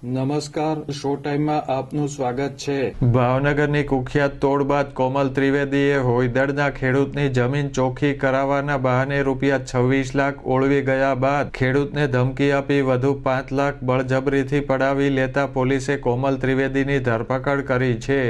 નમસ્કાર, શો ટાઈમમાં આપનું સ્વાગત છે। ભાવનગરની કુખ્યાત તોડ બાદ કોમલ ત્રિવેદીએ હોયદળના ખેડૂતની જમીન ચોખ્ખી કરાવવાના બહાને ₹26 લાખ ઓળવી ગયા બાદ ખેડૂતને ધમકી આપી વધુ 5 લાખ બળજબરીથી પડાવી લેતા પોલીસે કોમલ ત્રિવેદીની ધરપકડ કરી છે।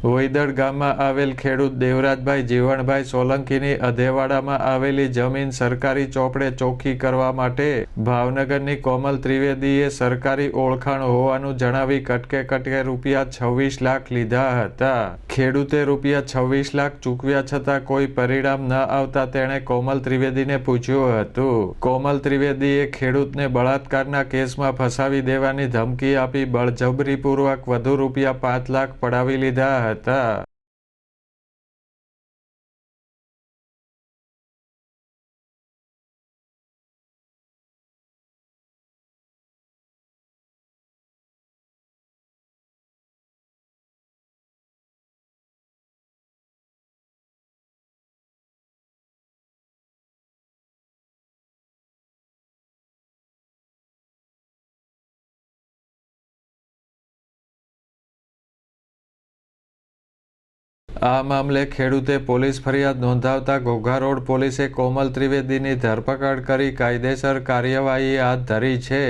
હોયદળ ગામમાં આવેલ ખેડૂત દેવરાજભાઈ જીવણભાઈ સોલંકીની અધેવાડામાં આવેલી જમીન સરકારી ચોપડે ચોખ્ખી કરવા માટે ભાવનગરની કોમલ ત્રિવેદીએ સરકારી ઓળખાણ હોવાનું જણાવી કટકે ₹26 લાખ લીધા હતા। ખેડૂતે ₹26 લાખ ચૂકવ્યા છતાં કોઈ પરિણામ ન આવતા તેણે કોમલ ત્રિવેદીને પૂછ્યું હતું। કોમલ ત્રિવેદીએ ખેડૂતને બળાત્કારના કેસમાં ફસાવી દેવાની ધમકી આપી બળજબરીપૂર્વક વધુ ₹5 લાખ પડાવી લીધા હતા। આ મામલે ખેડૂતે પોલીસ ફરિયાદ નોંધાવતા ઘોઘા રોડ પોલીસે કોમલ ત્રિવેદીની ધરપકડ કરી કાયદેસર કાર્યવાહી હાથ ધરી છે।